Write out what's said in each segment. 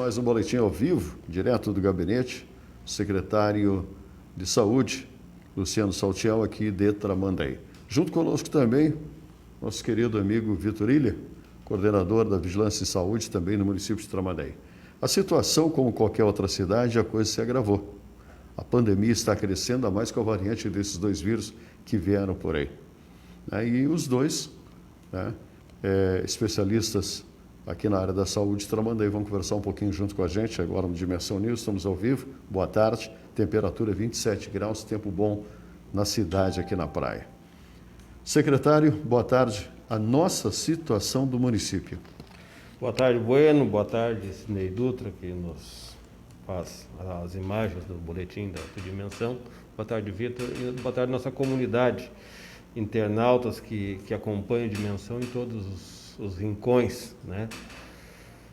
mais um boletim ao vivo, direto do gabinete, secretário de Saúde, Luciano Saltiel, aqui de Tramandaí. Junto conosco também, nosso querido amigo Vitor Ilha, coordenador da Vigilância em Saúde, também no município de Tramandaí. A situação, como qualquer outra cidade, a coisa se agravou. A pandemia está crescendo, a mais com a variante desses dois vírus que vieram por aí. E os dois, especialistas aqui na área da saúde de Tramandaí, vão conversar um pouquinho junto com a gente, agora no Dimensão News, estamos ao vivo. Boa tarde, temperatura 27 graus, tempo bom na cidade aqui na praia. Secretário, boa tarde. A nossa situação do município. Boa tarde, Bueno. Boa tarde, Sidnei Dutra, que nos faz as imagens do boletim da Dimensão. Boa tarde, Vitor. E boa tarde, nossa comunidade, internautas que acompanham a Dimensão em todos os rincões, né?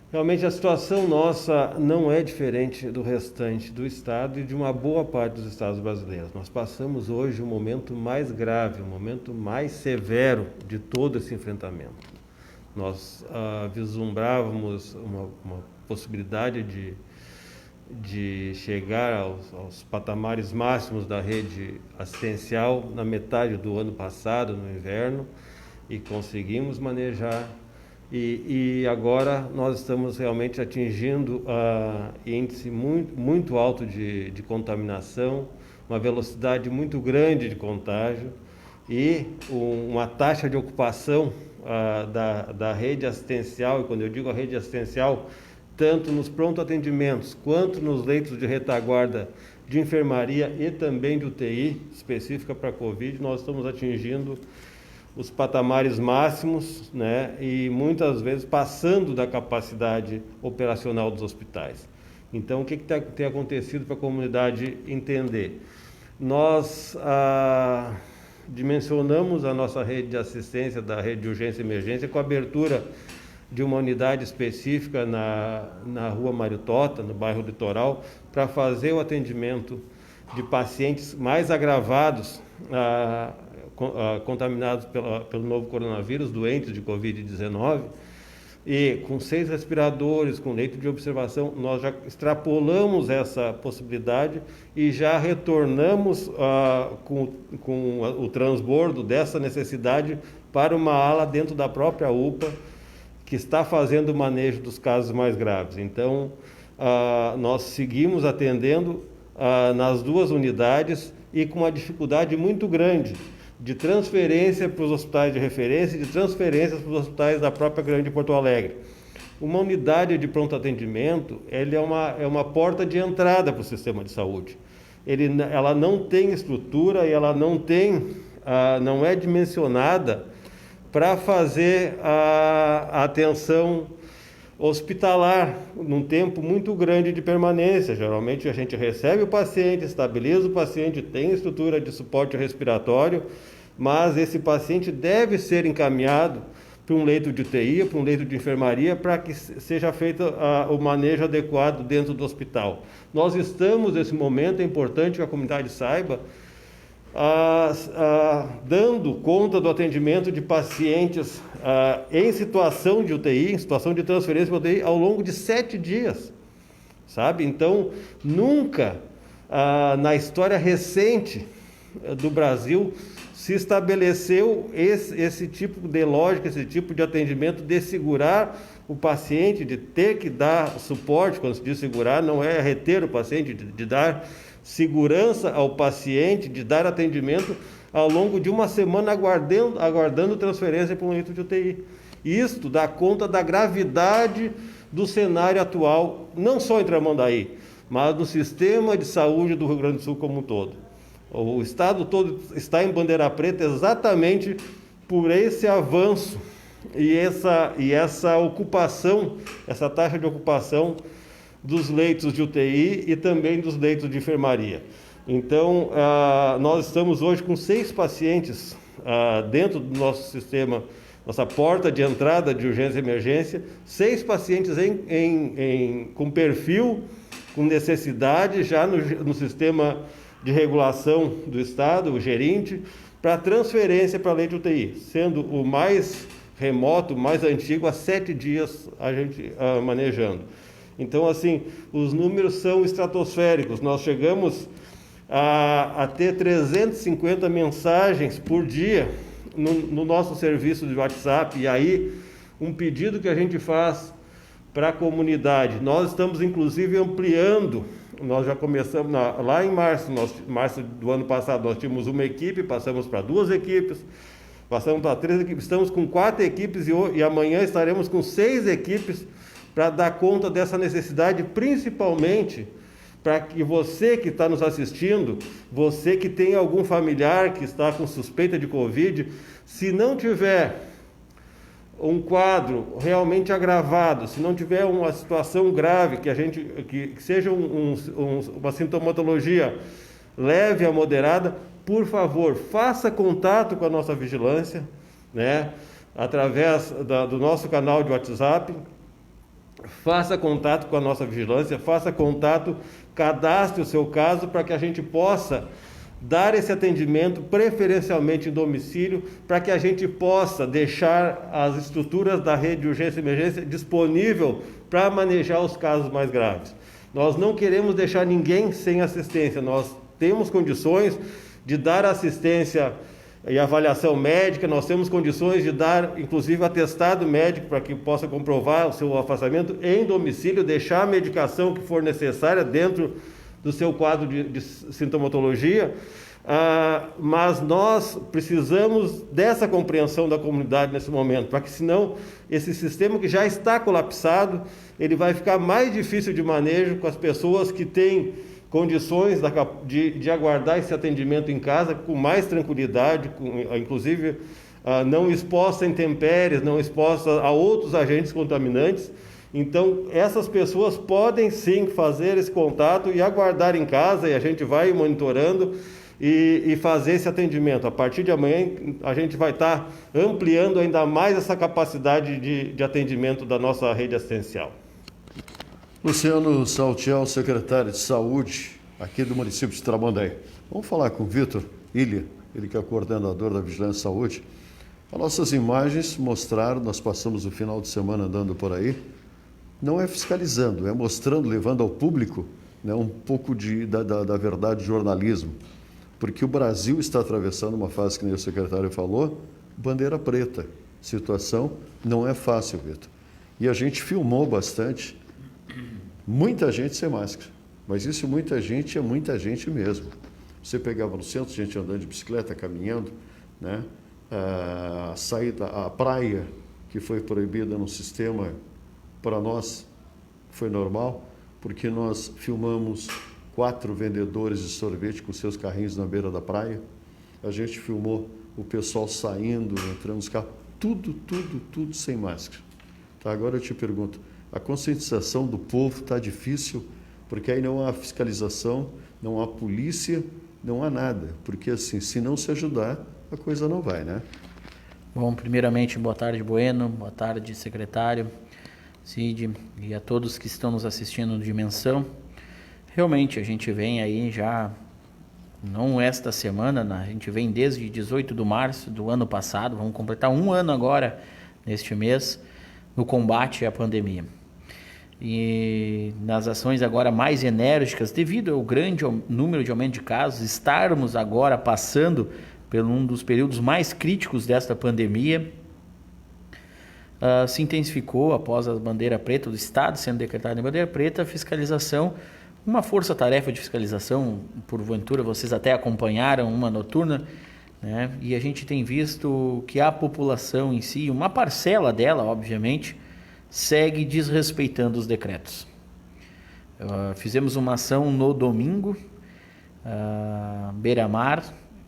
Realmente a situação nossa não é diferente do restante do estado e de uma boa parte dos estados brasileiros. Nós passamos hoje um momento mais grave, um momento mais severo de todo esse enfrentamento. Nós vislumbrávamos uma possibilidade de chegar aos patamares máximos da rede assistencial na metade do ano passado, no inverno, e conseguimos manejar. E agora nós estamos realmente atingindo índice muito alto de contaminação, uma velocidade muito grande de contágio e uma taxa de ocupação da rede assistencial. E quando eu digo a rede assistencial, tanto nos pronto atendimentos quanto nos leitos de retaguarda de enfermaria e também de UTI específica para a Covid, nós estamos atingindo os patamares máximos, né, e muitas vezes passando da capacidade operacional dos hospitais. Então, o que tem acontecido para a comunidade entender? Nós dimensionamos a nossa rede de assistência da rede de urgência e emergência com a abertura de uma unidade específica na Rua Mário Tota, no bairro Litoral, para fazer o atendimento de pacientes mais agravados, contaminados pelo novo coronavírus, doentes de Covid-19, e com 6 respiradores, com leito de observação. Nós já extrapolamos essa possibilidade e já retornamos com o transbordo dessa necessidade para uma ala dentro da própria UPA, que está fazendo o manejo dos casos mais graves. Então, nós seguimos atendendo nas 2 unidades e com uma dificuldade muito grande de transferência para os hospitais de referência e de transferências para os hospitais da própria Grande Porto Alegre. Uma unidade de pronto atendimento, ele é uma porta de entrada para o sistema de saúde. Ela não tem estrutura e ela não é dimensionada para fazer a atenção hospitalar num tempo muito grande de permanência. Geralmente a gente recebe o paciente, estabiliza o paciente, tem estrutura de suporte respiratório, mas esse paciente deve ser encaminhado para um leito de UTI, para um leito de enfermaria, para que seja feito o manejo adequado dentro do hospital. Nós estamos, nesse momento, é importante que a comunidade saiba, dando conta do atendimento de pacientes em situação de UTI, em situação de transferência para UTI, ao longo de 7 dias, sabe? Então, nunca na história recente do Brasil se estabeleceu esse tipo de lógica, esse tipo de atendimento de segurar o paciente, de ter que dar suporte. Quando se diz segurar, não é reter o paciente, de dar segurança ao paciente, de dar atendimento ao longo de uma semana aguardando transferência para um leito de UTI. Isto dá conta da gravidade do cenário atual, não só em Tramandaí, mas no sistema de saúde do Rio Grande do Sul como um todo. O estado todo está em bandeira preta exatamente por esse avanço e essa ocupação, essa taxa de ocupação dos leitos de UTI e também dos leitos de enfermaria. Então, nós estamos hoje com 6 pacientes dentro do nosso sistema, nossa porta de entrada de urgência e emergência, 6 pacientes com perfil, com necessidade, já no sistema de regulação do Estado, o gerente, para transferência para leito de UTI, sendo o mais remoto, mais antigo, há 7 dias a gente manejando. Então, assim, os números são estratosféricos. Nós chegamos a ter 350 mensagens por dia no nosso serviço de WhatsApp. E aí, um pedido que a gente faz para a comunidade. Nós estamos, inclusive, ampliando. Nós já começamos lá em março, março do ano passado, nós tínhamos uma equipe, passamos para 2 equipes, passamos para 3 equipes, estamos com 4 equipes e amanhã estaremos com 6 equipes para dar conta dessa necessidade, principalmente para que você que está nos assistindo, você que tem algum familiar que está com suspeita de Covid, se não tiver um quadro realmente agravado, se não tiver uma situação grave, que seja uma sintomatologia leve a moderada, por favor, faça contato com a nossa vigilância, né? Através do nosso canal de WhatsApp, faça contato com a nossa vigilância, faça contato, cadastre o seu caso para que a gente possa dar esse atendimento preferencialmente em domicílio, para que a gente possa deixar as estruturas da rede de urgência e emergência disponível para manejar os casos mais graves. Nós não queremos deixar ninguém sem assistência, nós temos condições de dar assistência e avaliação médica, nós temos condições de dar, inclusive, atestado médico para que possa comprovar o seu afastamento em domicílio, deixar a medicação que for necessária dentro do seu quadro de sintomatologia, mas nós precisamos dessa compreensão da comunidade nesse momento, para que senão esse sistema que já está colapsado, ele vai ficar mais difícil de manejo com as pessoas que têm condições de aguardar esse atendimento em casa com mais tranquilidade, inclusive não exposta a intempéries, não exposta a outros agentes contaminantes. Então, essas pessoas podem sim fazer esse contato e aguardar em casa, e a gente vai monitorando e fazer esse atendimento. A partir de amanhã, a gente vai estar ampliando ainda mais essa capacidade de atendimento da nossa rede assistencial. Luciano Saltiel, secretário de Saúde aqui do município de Tramandaí. Vamos falar com o Vitor Ilha, ele que é coordenador da Vigilância e Saúde. As nossas imagens mostraram, nós passamos o final de semana andando por aí, não é fiscalizando, é mostrando, levando ao público, né, um pouco da verdade do jornalismo. Porque o Brasil está atravessando uma fase, que nem o secretário falou, bandeira preta. Situação não é fácil, Vitor. E a gente filmou bastante, muita gente sem máscara. Mas isso muita gente é muita gente mesmo. Você pegava no centro, gente andando de bicicleta, caminhando, né? A praia, que foi proibida no sistema, para nós foi normal, porque nós filmamos 4 vendedores de sorvete com seus carrinhos na beira da praia. A gente filmou o pessoal saindo, entrando nos carros, tudo sem máscara. Tá, agora eu te pergunto, a conscientização do povo está difícil, porque aí não há fiscalização, não há polícia, não há nada. Porque assim, se não se ajudar, a coisa não vai, né? Bom, primeiramente, boa tarde, Bueno, boa tarde, secretário, Cid, e a todos que estão nos assistindo no Dimensão. Realmente, a gente vem aí já, não esta semana, a gente vem desde 18 de março do ano passado, vamos completar 1 ano agora, neste mês, no combate à pandemia. E nas ações agora mais enérgicas, devido ao grande número de aumento de casos, estarmos agora passando por um dos períodos mais críticos desta pandemia, se intensificou após a bandeira preta do Estado sendo decretada em bandeira preta, a fiscalização, uma força-tarefa de fiscalização, porventura vocês até acompanharam uma noturna, né? E a gente tem visto que a população em si, uma parcela dela, obviamente, segue desrespeitando os decretos. Fizemos uma ação no domingo, beira-mar,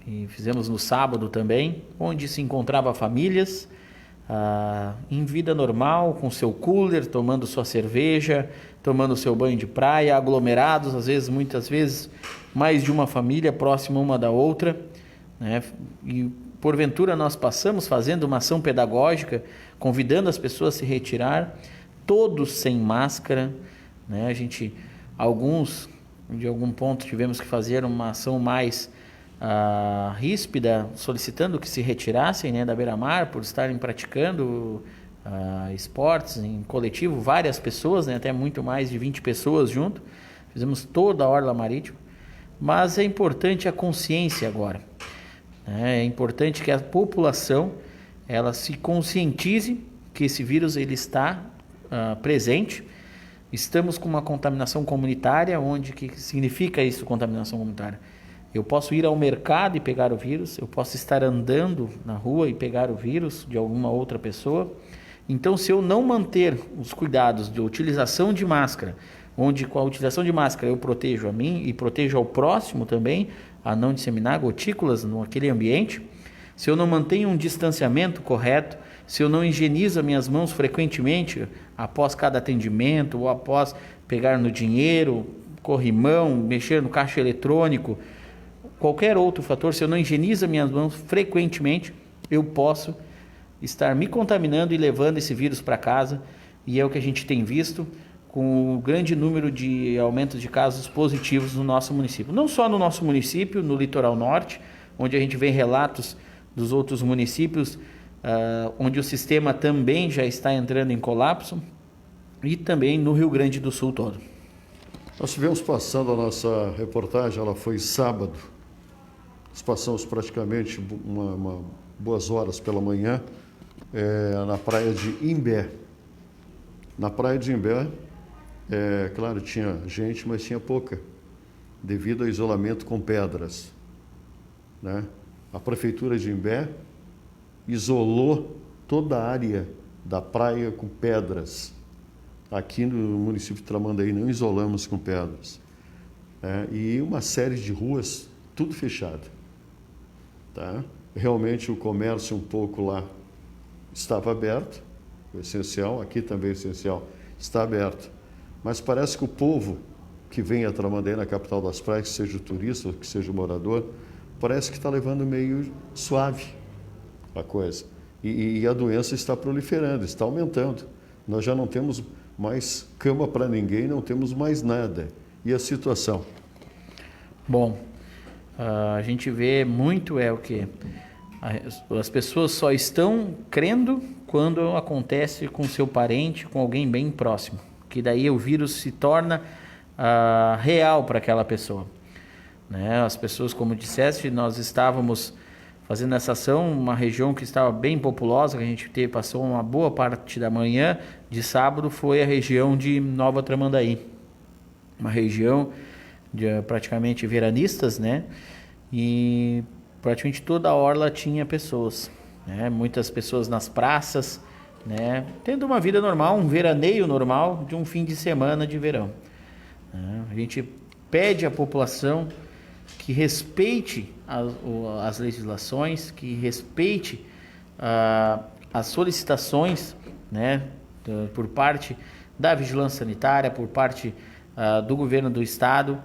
e fizemos no sábado também, onde se encontrava famílias em vida normal, com seu cooler, tomando sua cerveja, tomando seu banho de praia, aglomerados, às vezes, muitas vezes, mais de uma família próxima uma da outra, né? E porventura nós passamos fazendo uma ação pedagógica, convidando as pessoas a se retirar, todos sem máscara, né? Alguns, de algum ponto, tivemos que fazer uma ação mais ríspida, solicitando que se retirassem, né, da beira-mar, por estarem praticando esportes, em coletivo, várias pessoas, né, até muito mais de 20 pessoas junto. Fizemos toda a orla marítima. Mas é importante a consciência agora. É importante que a população ela se conscientize que esse vírus ele está presente. Estamos com uma contaminação comunitária, onde que significa isso, contaminação comunitária? Eu posso ir ao mercado e pegar o vírus, eu posso estar andando na rua e pegar o vírus de alguma outra pessoa. Então, se eu não manter os cuidados de utilização de máscara, onde com a utilização de máscara eu protejo a mim e protejo ao próximo também, a não disseminar gotículas naquele ambiente, se eu não mantenho um distanciamento correto, se eu não higienizo as minhas mãos frequentemente, após cada atendimento, ou após pegar no dinheiro, corrimão, mexer no caixa eletrônico, qualquer outro fator, se eu não higienizo as minhas mãos frequentemente, eu posso estar me contaminando e levando esse vírus para casa, e é o que a gente tem visto com o grande número de aumentos de casos positivos no nosso município. Não só no nosso município, no litoral norte, onde a gente vê relatos dos outros municípios, onde o sistema também já está entrando em colapso, e também no Rio Grande do Sul todo. Nós tivemos passando a nossa reportagem, ela foi sábado. Nós passamos praticamente boas horas pela manhã na praia de Imbé. Na praia de Imbé, claro, tinha gente, mas tinha pouca, devido ao isolamento com pedras, né? A prefeitura de Imbé isolou toda a área da praia com pedras. Aqui no município de Tramandaí não isolamos com pedras. E uma série de ruas, tudo fechado. Tá? Realmente o comércio um pouco lá estava aberto, o essencial, aqui também o essencial, está aberto. Mas parece que o povo que vem a Tramandaí, na capital das praias, que seja o turista ou que seja o morador, parece que está levando meio suave a coisa. E a doença está proliferando, está aumentando. Nós já não temos mais cama para ninguém, não temos mais nada. E a situação? Bom, a gente vê muito o que as pessoas só estão crendo quando acontece com seu parente, com alguém bem próximo, que daí o vírus se torna real para aquela pessoa, né? As pessoas, como disseste, nós estávamos fazendo essa ação, uma região que estava bem populosa, que a gente passou uma boa parte da manhã de sábado, foi a região de Nova Tramandaí, uma região de praticamente veranistas, né? E praticamente toda a orla tinha pessoas, né? Muitas pessoas nas praças, né? Tendo uma vida normal, um veraneio normal de um fim de semana de verão, né? A gente pede à população que respeite as legislações, que respeite as solicitações, né, por parte da vigilância sanitária, por parte do governo do estado,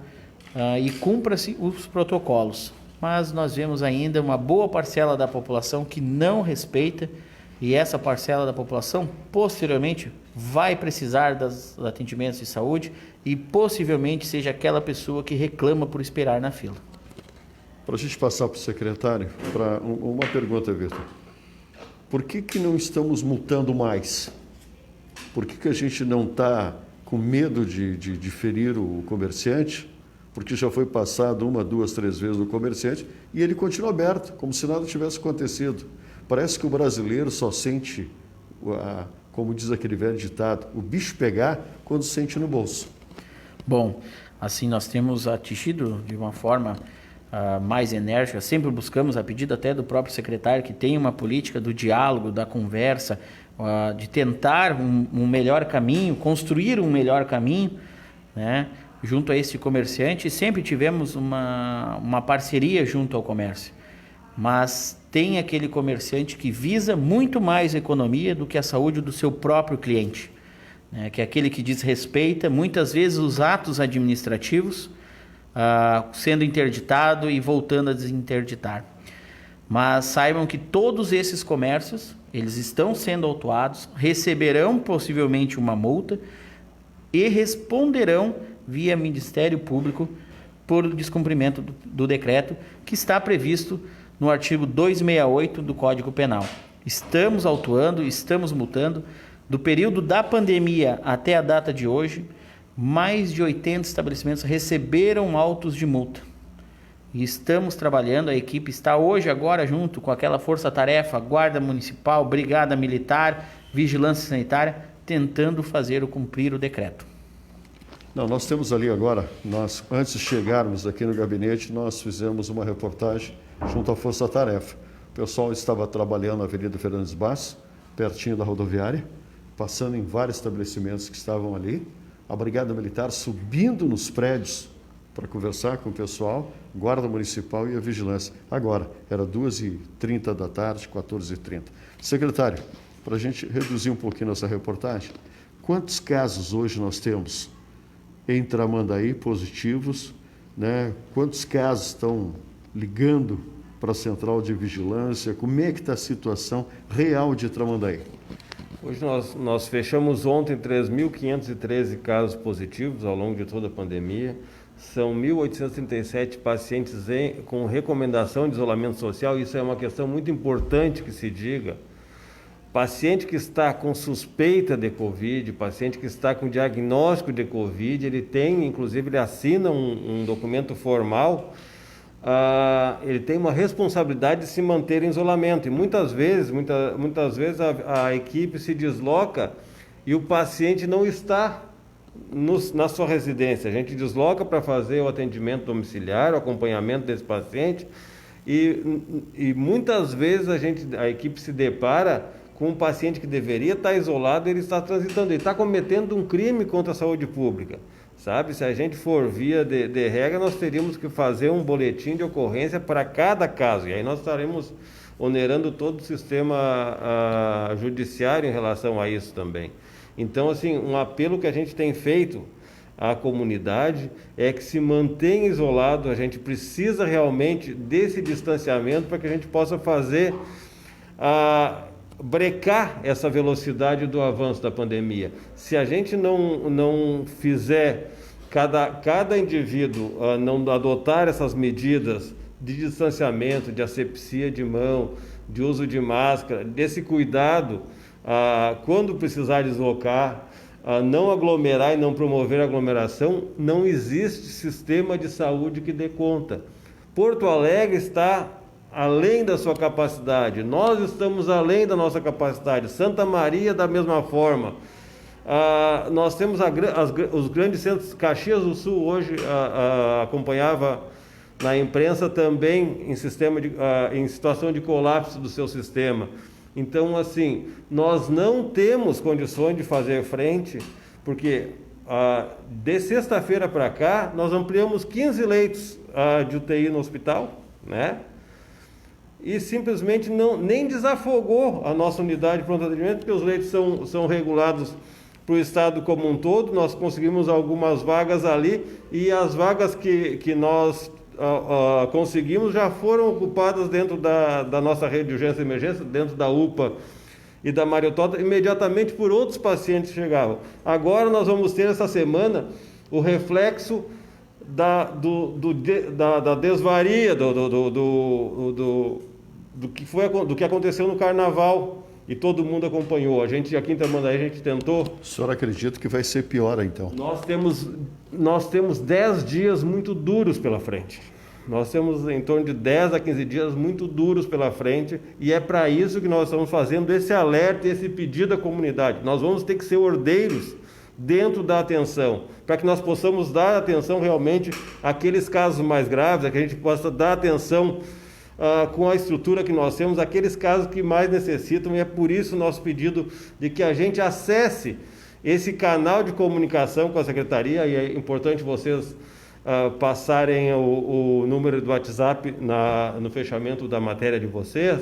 e cumpra-se os protocolos. Mas nós vemos ainda uma boa parcela da população que não respeita, e essa parcela da população posteriormente vai precisar dos atendimentos de saúde e possivelmente seja aquela pessoa que reclama por esperar na fila. Para a gente passar para o secretário, para uma pergunta, Vitor. Por que não estamos multando mais? Por que a gente não está com medo de ferir o comerciante? Porque já foi passado 1, 2, 3 vezes no comerciante e ele continua aberto, como se nada tivesse acontecido. Parece que o brasileiro só sente, como diz aquele velho ditado, o bicho pegar quando sente no bolso. Bom, assim nós temos atingido de uma forma mais enérgica, sempre buscamos, a pedido até do próprio secretário, que tenha uma política do diálogo, da conversa, de tentar um melhor caminho, construir um melhor caminho, né, junto a esse comerciante. Sempre tivemos uma parceria junto ao comércio, mas tem aquele comerciante que visa muito mais economia do que a saúde do seu próprio cliente, né, que é aquele que desrespeita muitas vezes os atos administrativos, sendo interditado e voltando a desinterditar. Mas saibam que todos esses comércios, eles estão sendo autuados, receberão possivelmente uma multa e responderão via Ministério Público por descumprimento do decreto que está previsto no artigo 268 do Código Penal. estamos autuando, estamos multando. Do período da pandemia até a data de hoje, mais de 80 estabelecimentos receberam autos de multa. E estamos trabalhando, a equipe está hoje, agora, junto com aquela força-tarefa, Guarda Municipal, Brigada Militar, Vigilância Sanitária, tentando fazer cumprir o decreto. Não, nós temos ali agora, antes de chegarmos aqui no gabinete, nós fizemos uma reportagem junto à Força Tarefa. O pessoal estava trabalhando na Avenida Fernandes Bass, pertinho da rodoviária, passando em vários estabelecimentos que estavam ali. A Brigada Militar subindo nos prédios para conversar com o pessoal, Guarda Municipal e a Vigilância. Agora, era 2h30 da tarde, 14h30. Secretário, para a gente reduzir um pouquinho nossa reportagem, quantos casos hoje nós temos em Tramandaí positivos, né? Quantos casos estão ligando para a Central de Vigilância? Como é que está a situação real de Tramandaí? Hoje nós fechamos ontem 3.513 casos positivos ao longo de toda a pandemia. São 1.837 pacientes com recomendação de isolamento social. Isso é uma questão muito importante que se diga. Paciente que está com suspeita de Covid, paciente que está com diagnóstico de Covid, ele assina um documento formal, ele tem uma responsabilidade de se manter em isolamento. E muitas vezes a equipe se desloca e o paciente não está na sua residência. A gente desloca para fazer o atendimento domiciliar, o acompanhamento desse paciente e muitas vezes a equipe se depara com um paciente que deveria estar isolado, ele está transitando, ele está cometendo um crime contra a saúde pública, sabe? Se a gente for via de regra, nós teríamos que fazer um boletim de ocorrência para cada caso, e aí nós estaremos onerando todo o sistema judiciário em relação a isso também. Então, assim, um apelo que a gente tem feito à comunidade é que se mantenha isolado. A gente precisa realmente desse distanciamento para que a gente possa fazer brecar essa velocidade do avanço da pandemia. Se a gente não fizer, cada indivíduo não adotar essas medidas de distanciamento, de asepsia de mão, de uso de máscara, desse cuidado quando precisar deslocar, não aglomerar e não promover aglomeração, não existe sistema de saúde que dê conta. Porto Alegre está além da sua capacidade, nós estamos além da nossa capacidade, Santa Maria da mesma forma. Nós temos os grandes centros, Caxias do Sul hoje acompanhava na imprensa também em situação de colapso do seu sistema. Então, assim, nós não temos condições de fazer frente, porque de sexta-feira para cá, nós ampliamos 15 leitos de UTI no hospital, né? E simplesmente nem desafogou a nossa unidade de pronto atendimento, porque os leitos são regulados para o estado como um todo. Nós conseguimos algumas vagas ali, e as vagas que nós conseguimos já foram ocupadas dentro da nossa rede de urgência e emergência, dentro da UPA e da Mariotota, imediatamente por outros pacientes que chegavam. Agora nós vamos ter essa semana o reflexo da desvaria do que aconteceu no Carnaval, e todo mundo acompanhou. A gente aqui em Tramandaí, a gente tentou. O senhor acredita que vai ser pior, então? Nós temos 10 dias muito duros pela frente. Nós temos em torno de 10 a 15 dias muito duros pela frente, e é para isso que nós estamos fazendo esse alerta, esse pedido à comunidade. Nós vamos ter que ser ordeiros dentro da atenção, para que nós possamos dar atenção realmente àqueles casos mais graves, a que a gente possa dar atenção com a estrutura que nós temos, aqueles casos que mais necessitam, e é por isso o nosso pedido de que a gente acesse esse canal de comunicação com a Secretaria, e é importante vocês passarem o número do WhatsApp no fechamento da matéria de vocês.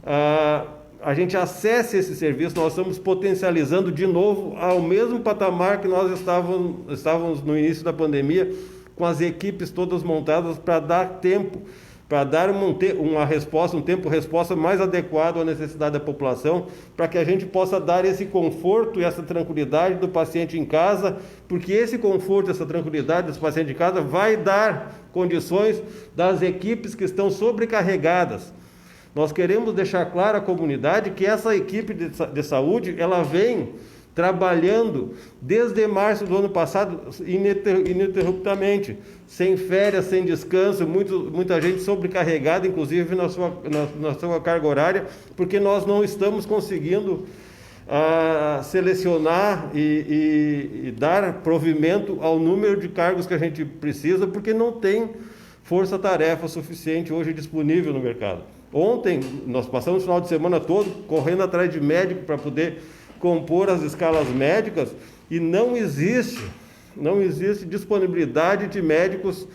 A gente acesse esse serviço. Nós estamos potencializando de novo ao mesmo patamar que nós estávamos no início da pandemia, com as equipes todas montadas para dar tempo, para dar uma resposta, um tempo-resposta mais adequado à necessidade da população, para que a gente possa dar esse conforto e essa tranquilidade do paciente em casa, porque esse conforto, essa tranquilidade desse paciente em casa vai dar condições das equipes que estão sobrecarregadas. Nós queremos deixar claro à comunidade que essa equipe de saúde, ela vem trabalhando desde março do ano passado ininterruptamente, sem férias, sem descanso, muita gente sobrecarregada, inclusive na sua carga horária, porque nós não estamos conseguindo selecionar e dar provimento ao número de cargos que a gente precisa, porque não tem força-tarefa suficiente hoje disponível no mercado. Ontem, nós passamos o final de semana todo correndo atrás de médico para poder compor as escalas médicas e não existe disponibilidade de médicos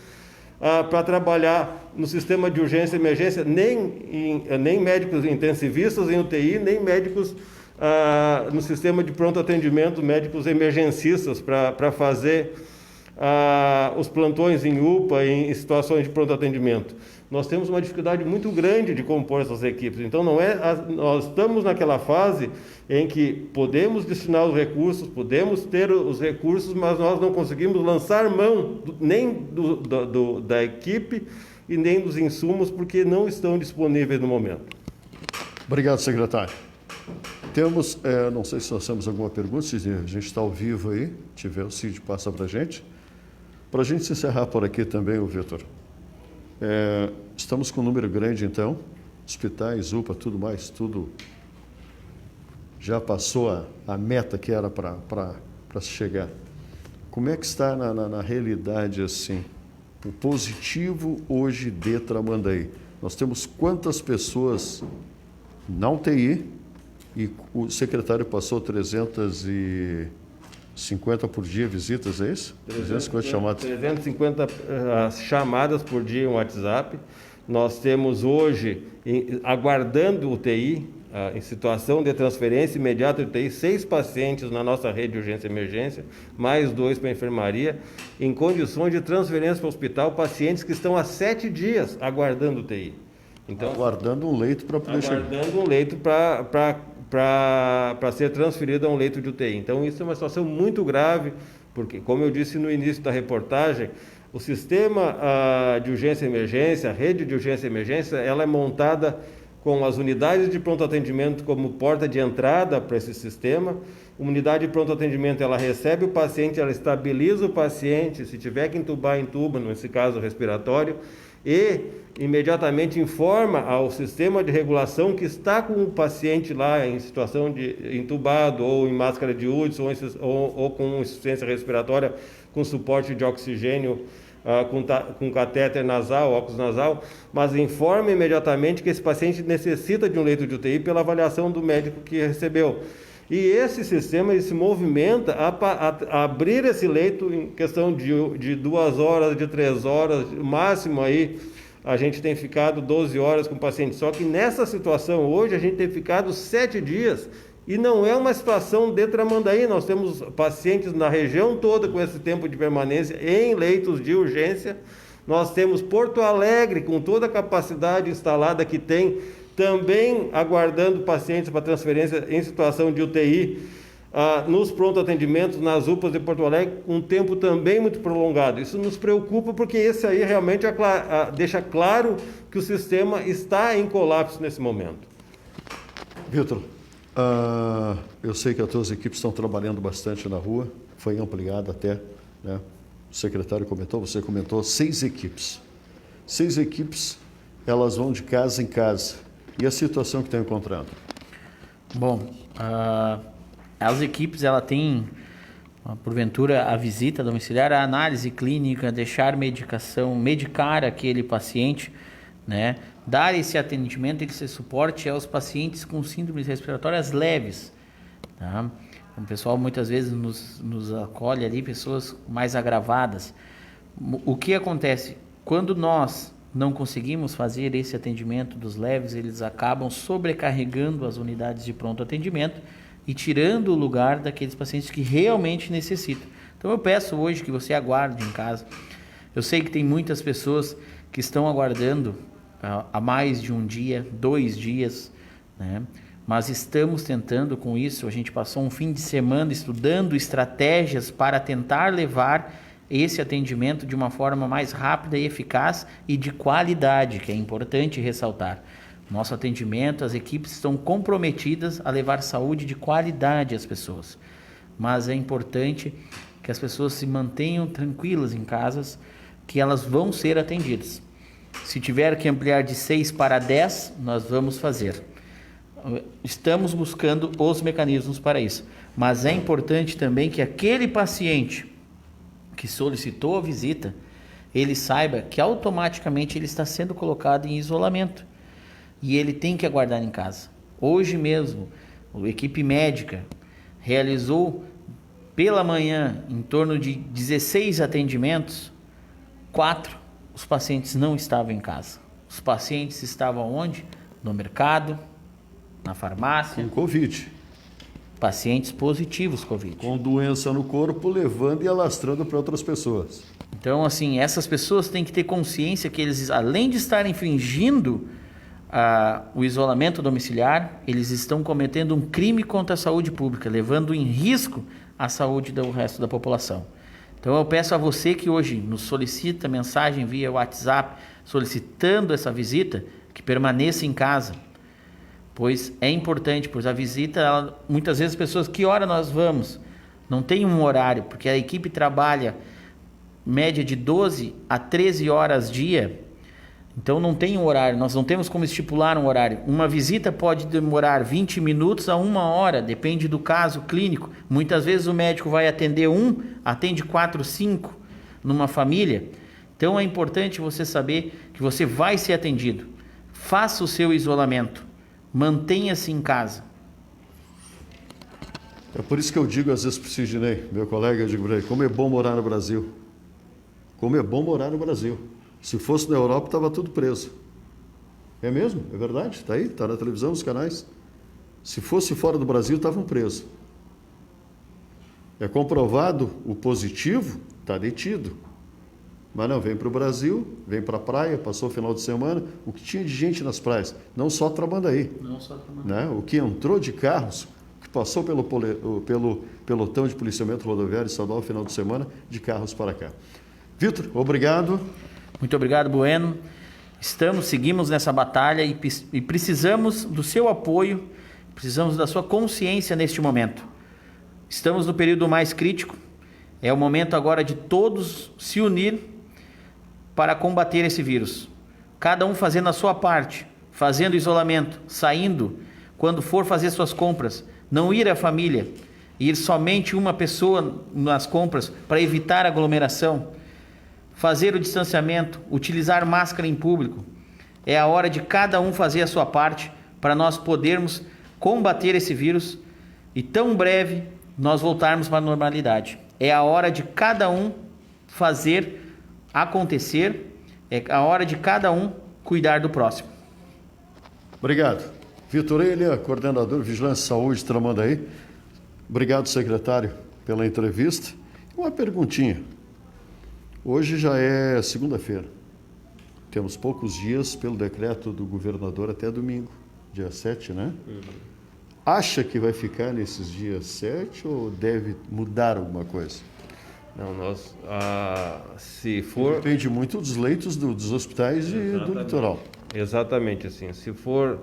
para trabalhar no sistema de urgência e emergência, nem médicos intensivistas em UTI, nem médicos no sistema de pronto atendimento, médicos emergencistas para fazer os plantões em UPA, em situações de pronto atendimento. Nós temos uma dificuldade muito grande de compor essas equipes. Então, nós estamos naquela fase em que podemos destinar os recursos, podemos ter os recursos, mas nós não conseguimos lançar mão nem da equipe e nem dos insumos, porque não estão disponíveis no momento. Obrigado, secretário. Temos, não sei se nós temos alguma pergunta, se a gente está ao vivo aí, tiver o Cid, passa para a gente. Para a gente se encerrar por aqui também, o Vitor. Estamos com um número grande, então, hospitais, UPA, tudo mais, tudo já passou a meta que era para se chegar. Como é que está na realidade, assim, o positivo hoje de Tramandaí? Nós temos quantas pessoas na UTI e o secretário passou 350 por dia visitas, é isso? 350 chamadas. 350 chamadas por dia em WhatsApp. Nós temos hoje, aguardando UTI, em situação de transferência imediata de UTI, 6 pacientes na nossa rede de urgência e emergência, mais 2 para a enfermaria, em condições de transferência para o hospital, pacientes que estão há 7 dias aguardando UTI. Então, aguardando um leito para poder chegar. Aguardando um leito para ser transferido a um leito de UTI. Então, isso é uma situação muito grave, porque, como eu disse no início da reportagem, o sistema de urgência e emergência, a rede de urgência e emergência, ela é montada com as unidades de pronto atendimento como porta de entrada para esse sistema. A unidade de pronto atendimento, ela recebe o paciente, ela estabiliza o paciente, se tiver que entubar, entuba, nesse caso respiratório, e imediatamente informa ao sistema de regulação que está com o paciente lá em situação de entubado ou em máscara de Hudson ou com insuficiência respiratória com suporte de oxigênio, com catéter nasal, óculos nasal, mas informa imediatamente que esse paciente necessita de um leito de UTI pela avaliação do médico que recebeu. E esse sistema ele se movimenta a abrir esse leito em questão de 2 horas, de 3 horas, máximo aí a gente tem ficado 12 horas com o paciente. Só que nessa situação hoje a gente tem ficado 7 dias e não é uma situação de Tramandaí. Nós temos pacientes na região toda com esse tempo de permanência em leitos de urgência. Nós temos Porto Alegre com toda a capacidade instalada que tem, também aguardando pacientes para transferência em situação de UTI, nos pronto atendimentos, nas UPAs de Porto Alegre, um tempo também muito prolongado. Isso nos preocupa porque esse aí realmente deixa claro que o sistema está em colapso nesse momento. Vitor, eu sei que as tuas equipes estão trabalhando bastante na rua, foi ampliada até, né? O secretário comentou, você comentou, 6 equipes. 6 equipes, elas vão de casa em casa. E a situação que estão encontrando? Bom, as equipes, ela tem, porventura, a visita domiciliar, a análise clínica, deixar medicação, medicar aquele paciente, né? Dar esse atendimento, esse suporte aos pacientes com síndromes respiratórias leves, tá? O pessoal muitas vezes nos acolhe ali, pessoas mais agravadas. O que acontece? Quando nós não conseguimos fazer esse atendimento dos leves, eles acabam sobrecarregando as unidades de pronto atendimento e tirando o lugar daqueles pacientes que realmente necessitam. Então eu peço hoje que você aguarde em casa. Eu sei que tem muitas pessoas que estão aguardando há mais de um dia, 2 dias, né? Mas estamos tentando com isso. A gente passou um fim de semana estudando estratégias para tentar levar esse atendimento de uma forma mais rápida e eficaz e de qualidade, que é importante ressaltar. Nosso atendimento, as equipes estão comprometidas a levar saúde de qualidade às pessoas. Mas é importante que as pessoas se mantenham tranquilas em casas, que elas vão ser atendidas. Se tiver que ampliar de 6 para 10, nós vamos fazer. Estamos buscando os mecanismos para isso. Mas é importante também que aquele paciente que solicitou a visita, ele saiba que automaticamente ele está sendo colocado em isolamento e ele tem que aguardar em casa. Hoje mesmo, a equipe médica realizou pela manhã em torno de 16 atendimentos, 4 os pacientes não estavam em casa. Os pacientes estavam onde? No mercado, na farmácia. Com Covid. Pacientes positivos Covid. Com doença no corpo, levando e alastrando para outras pessoas. Então, assim, essas pessoas têm que ter consciência que eles, além de estarem infringindo o isolamento domiciliar, eles estão cometendo um crime contra a saúde pública, levando em risco a saúde do resto da população. Então, eu peço a você que hoje nos solicita mensagem via WhatsApp, solicitando essa visita, que permaneça em casa, pois é importante, pois a visita, muitas vezes as pessoas, que hora nós vamos? Não tem um horário, porque a equipe trabalha média de 12 a 13 horas dia, então não tem um horário, nós não temos como estipular um horário. Uma visita pode demorar 20 minutos a 1 hora, depende do caso clínico. Muitas vezes o médico vai atender atende 4, 5 numa família. Então é importante você saber que você vai ser atendido. Faça o seu isolamento, mantenha-se em casa. É por isso que eu digo às vezes para o Sidney, meu colega, eu digo para ele, como é bom morar no Brasil. Como é bom morar no Brasil. Se fosse na Europa, estava tudo preso. É mesmo? É verdade? Está aí? Está na televisão, nos canais. Se fosse fora do Brasil, estavam presos. É comprovado o positivo, está detido. Mas não, vem para o Brasil, vem para a praia, passou o final de semana. O que tinha de gente nas praias? Não só Tramandaí. Não só Tramandaí. Né? O que entrou de carros, que passou pelo pelotão de policiamento rodoviário estadual no final de semana, de carros para cá. Vitor, obrigado. Muito obrigado, Bueno. Seguimos nessa batalha e precisamos do seu apoio, precisamos da sua consciência neste momento. Estamos no período mais crítico, é o momento agora de todos se unir para combater esse vírus. Cada um fazendo a sua parte, fazendo isolamento, saindo, quando for fazer suas compras, não ir à família, ir somente uma pessoa nas compras para evitar aglomeração. Fazer o distanciamento, utilizar máscara em público. É a hora de cada um fazer a sua parte para nós podermos combater esse vírus e tão breve nós voltarmos para a normalidade. É a hora de cada um fazer acontecer, é a hora de cada um cuidar do próximo. Obrigado. Vitor Elia, coordenador de Vigilância e Saúde de Tramandaí. Obrigado, secretário, pela entrevista. Uma perguntinha. Hoje já é segunda-feira. Temos poucos dias pelo decreto do governador até domingo, dia 7, né? Acha que vai ficar nesses dias 7 ou deve mudar alguma coisa? Não, se for... Depende muito dos leitos dos hospitais do litoral. Exatamente assim. Se for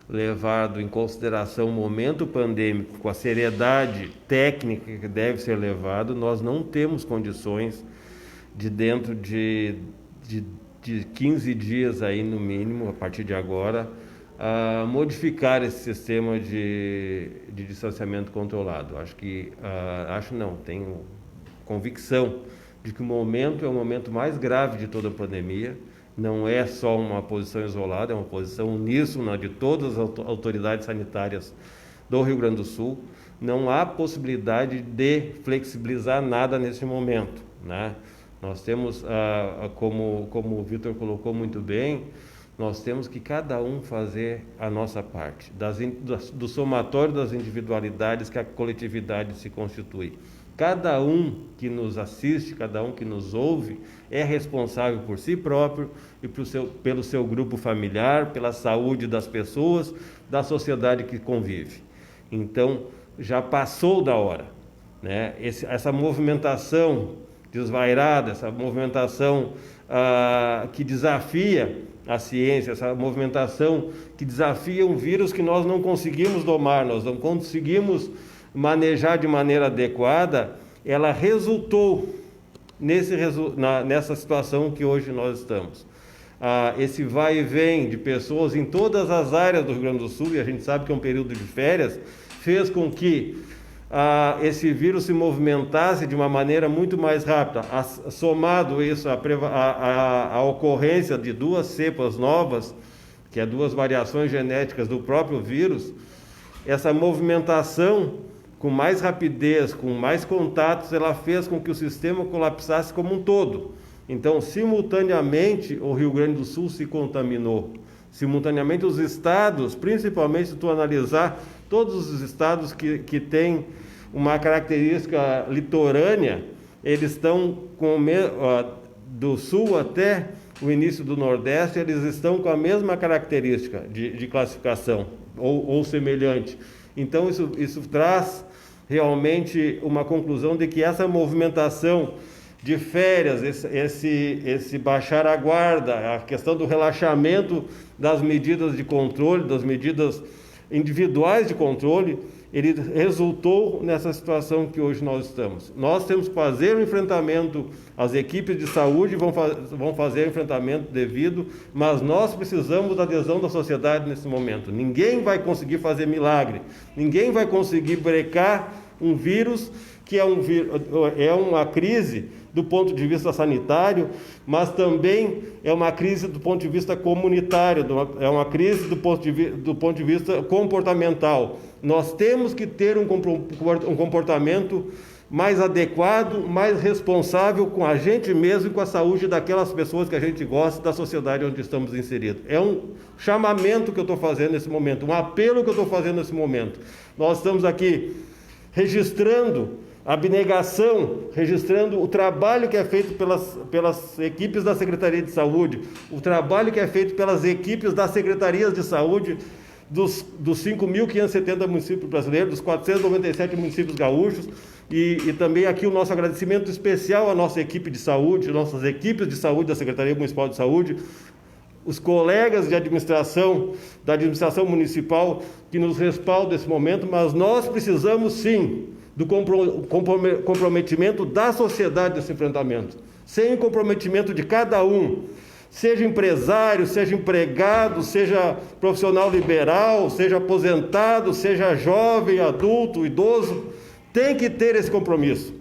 levado em consideração o momento pandêmico com a seriedade técnica que deve ser levado, nós não temos condições de dentro de 15 dias aí no mínimo, a partir de agora, modificar esse sistema de distanciamento controlado. Tenho convicção de que o momento é o momento mais grave de toda a pandemia. Não é só uma posição isolada, é uma posição uníssona de todas as autoridades sanitárias do Rio Grande do Sul. Não há possibilidade de flexibilizar nada nesse momento, né? Nós temos, como o Vitor colocou muito bem, nós temos que cada um fazer a nossa parte, do somatório das individualidades que a coletividade se constitui. Cada um que nos assiste, cada um que nos ouve, é responsável por si próprio e pelo seu grupo familiar, pela saúde das pessoas, da sociedade que convive. Então, já passou da hora, né? Essa movimentação desvairada, essa movimentação que desafia a ciência, essa movimentação que desafia um vírus que nós não conseguimos domar, nós não conseguimos manejar de maneira adequada, ela resultou nessa situação que hoje nós estamos. Esse vai e vem de pessoas em todas as áreas do Rio Grande do Sul, e a gente sabe que é um período de férias, fez com que esse vírus se movimentasse de uma maneira muito mais rápida. Somado isso à ocorrência de 2 cepas novas, que é 2 variações genéticas do próprio vírus, essa movimentação com mais rapidez, com mais contatos, ela fez com que o sistema colapsasse como um todo. Então, simultaneamente, o Rio Grande do Sul se contaminou. Simultaneamente, os estados, principalmente se tu analisar todos os estados que têm uma característica litorânea, eles estão do sul até o início do Nordeste, eles estão com a mesma característica de classificação, ou semelhante. Então, isso traz realmente uma conclusão de que essa movimentação de férias, esse baixar a guarda, a questão do relaxamento das medidas de controle, das medidas individuais de controle, ele resultou nessa situação que hoje nós estamos. Nós temos que fazer o enfrentamento, as equipes de saúde vão fazer o enfrentamento devido, mas nós precisamos da adesão da sociedade nesse momento. Ninguém vai conseguir fazer milagre, ninguém vai conseguir brecar um vírus que é uma crise do ponto de vista sanitário, mas também é uma crise do ponto de vista comunitário, é uma crise do ponto de vista comportamental. Nós temos que ter um comportamento mais adequado, mais responsável com a gente mesmo e com a saúde daquelas pessoas que a gente gosta, da sociedade onde estamos inseridos. É um chamamento que eu estou fazendo nesse momento, um apelo que eu estou fazendo nesse momento. Nós estamos aqui registrando a abnegação, registrando o trabalho que é feito pelas equipes da Secretaria de Saúde, o trabalho que é feito pelas equipes das Secretarias de Saúde dos 5.570 municípios brasileiros, dos 497 municípios gaúchos, e também aqui o nosso agradecimento especial à nossa equipe de saúde, nossas equipes de saúde da Secretaria Municipal de Saúde, os colegas de administração, da administração municipal, que nos respaldam nesse momento, mas nós precisamos sim do comprometimento da sociedade nesse enfrentamento. Sem o comprometimento de cada um, seja empresário, seja empregado, seja profissional liberal, seja aposentado, seja jovem, adulto, idoso, tem que ter esse compromisso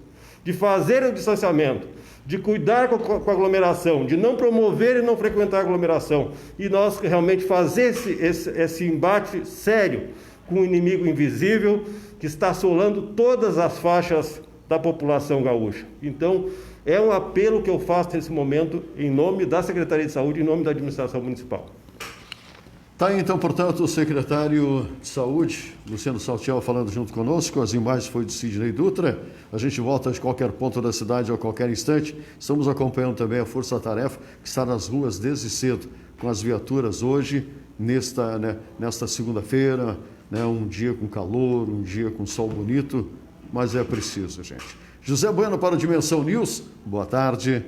de fazer o distanciamento, de cuidar com a aglomeração, de não promover e não frequentar a aglomeração, e nós realmente fazer esse embate sério com o inimigo invisível que está assolando todas as faixas da população gaúcha. Então, é um apelo que eu faço nesse momento em nome da Secretaria de Saúde, em nome da administração municipal. Tá aí, então, portanto, o secretário de Saúde, Luciano Saltiel, falando junto conosco. As imagens foi de Sidney Dutra. A gente volta de qualquer ponto da cidade a qualquer instante. Estamos acompanhando também a Força Tarefa, que está nas ruas desde cedo, com as viaturas hoje, nesta segunda-feira, um dia com calor, um dia com sol bonito, mas é preciso, gente. José Bueno para o Dimensão News. Boa tarde.